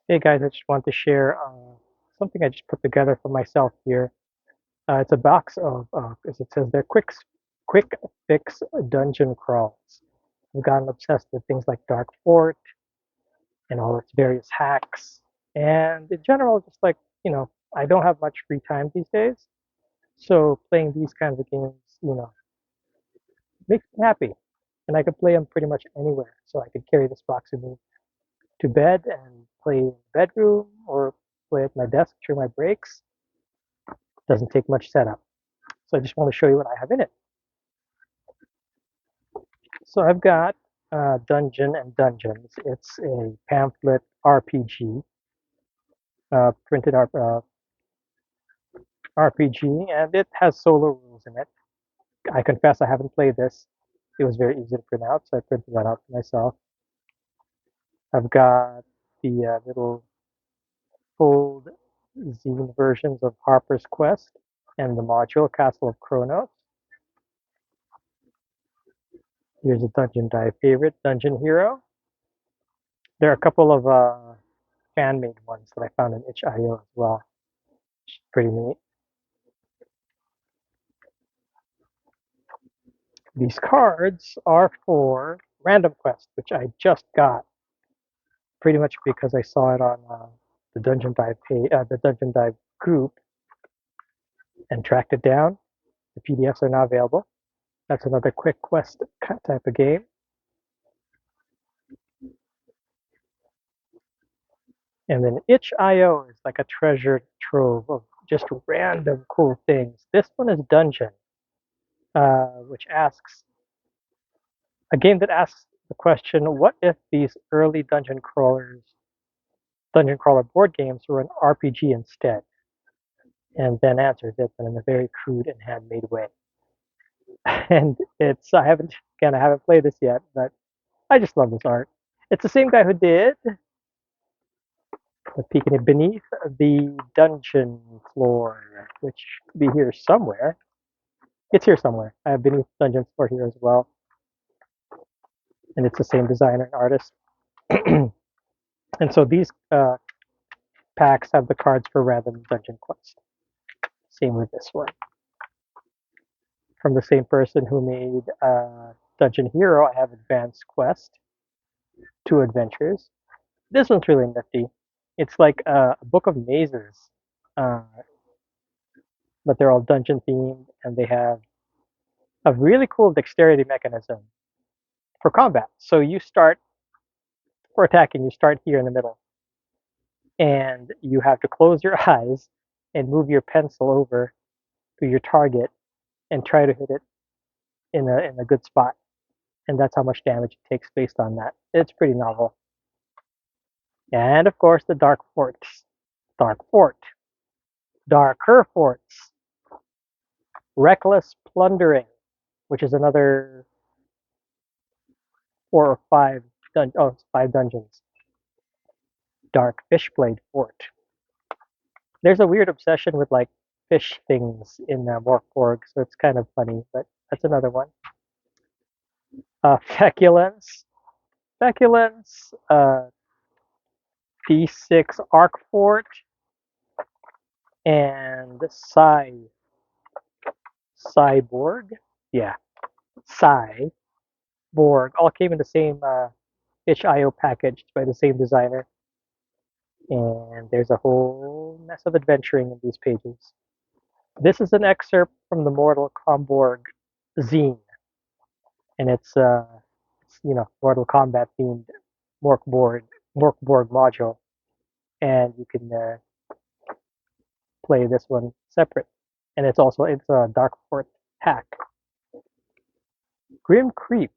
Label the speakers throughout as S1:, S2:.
S1: Hey guys, I just want to share something I just put together for myself here. It's a box of, as it says there, quick fix dungeon crawls. I've gotten obsessed with things like Dark Fort and all its various hacks. And in general, just like, I don't have much free time these days. So playing these kinds of games, makes me happy. And I can play them pretty much anywhere. So I could carry this box with me to bed and play in the bedroom or play at my desk during my breaks. Doesn't take much setup. So I just want to show you what I have in it. So I've got Dungeon and Dungeons. It's a pamphlet RPG, RPG, and it has solo rules in it. I confess I haven't played this. It was very easy to print out, so I printed that out for myself. I've got the little fold zine versions of Harper's Quest and the module Castle of Kronos. Here's a Dungeon Dive favorite, Dungeon Hero. There are a couple of fan-made ones that I found in itch.io as well. Which is pretty neat. These cards are for Random Quest, which I just got pretty much because I saw it on the the Dungeon Dive group, and tracked it down. The PDFs are now available. That's another quick quest type of game. And then itch.io is like a treasure trove of just random cool things. This one is Dungeon, which asks a game that asks the question, what if these early dungeon crawler board games were an RPG instead? And then answers it, but in a very crude and handmade way. And I haven't played this yet, but I just love this art. It's the same guy who did peeking it beneath the dungeon floor, which should be here somewhere. It's here somewhere. I have beneath dungeon floor here as well, and it's the same designer and artist. And so these packs have the cards for random dungeon quest. Same with this one. From the same person who made Dungeon Hero, I have Advanced Quest, 2 adventures. This one's really nifty. It's like a book of mazes, uh, but they're all dungeon themed, and they have a really cool dexterity mechanism for combat. So you start for attacking, you start here in the middle, and you have to close your eyes and move your pencil over to your target and try to hit it in a good spot. And that's how much damage it takes based on that. It's pretty novel. And of course, the Dark Forts. Dark Fort. Darker Forts. Reckless Plundering, which is another 4 or 5 5 dungeons. Dark Fishblade Fort. There's a weird obsession with like fish things in Morkborg, so it's kind of funny, but that's another one. Feculence. Feculence, D6 Arc Fort, and Cyborg. Yeah, Cyborg all came in the same itch.io package by the same designer. And there's a whole mess of adventuring in these pages. This is an excerpt from the Mortal Kombat zine, and it's Mortal Kombat themed Morkborg Morkborg module, and you can play this one separate. And it's a Dark Fort hack. Grim Keep,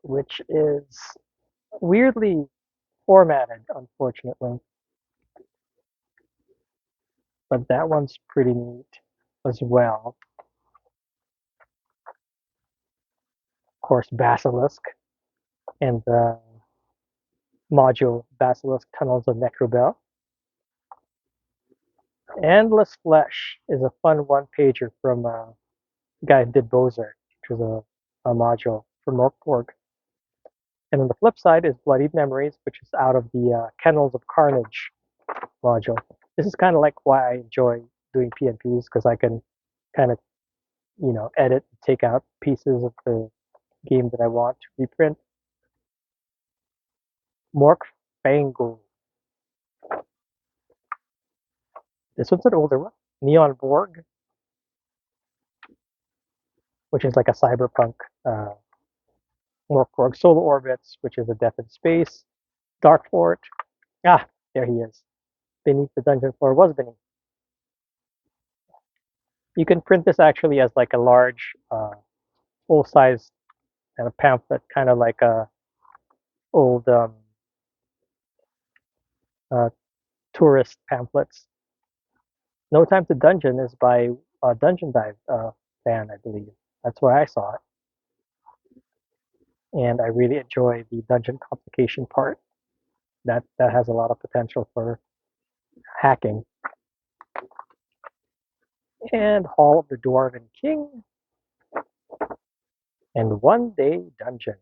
S1: which is weirdly formatted, unfortunately, but that one's pretty neat as well. Of course, Basilisk and the module Basilisk Tunnels of Necrobell. Endless Flesh is a fun one-pager from a guy who did Bozer, which was a module for Morkborg. And on the flip side is Bloodied Memories, which is out of the Kennels of Carnage module. This is kind of like why I enjoy doing PNPs, because I can kind of, edit, take out pieces of the game that I want to reprint. Mork Fangle. This one's an older one. Neon Borg, which is like a cyberpunk Mork Borg. Solar Orbits, which is a Death in Space. Dark Fort. Ah, there he is. Beneath the dungeon floor was beneath. You can print this actually as like a large, full-size kind of pamphlet, kind of like a old uh, tourist pamphlets. No Time to Dungeon is by Dungeon Dive fan, I believe. That's where I saw it, and I really enjoy the dungeon complication part. That has a lot of potential for hacking. And Hall of the Dwarven King, and One Day Dungeon,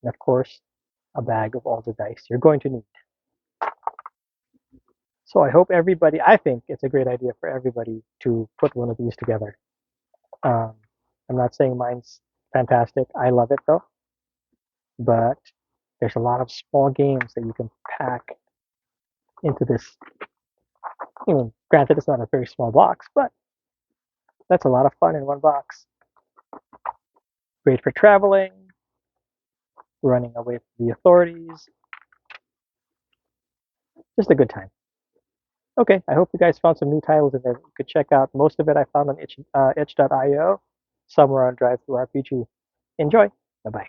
S1: and of course, a bag of all the dice you're going to need. So I hope everybody, I think it's a great idea for everybody to put one of these together. Um, I'm not saying mine's fantastic. I love it though, but there's a lot of small games that you can pack into this. Granted, it's not a very small box, but that's a lot of fun in one box. Great for traveling, running away from the authorities. Just a good time. Okay, I hope you guys found some new titles in there that you could check out. Most of it I found on itch.io, somewhere on Drive-Thru RPG. Enjoy. Bye-bye.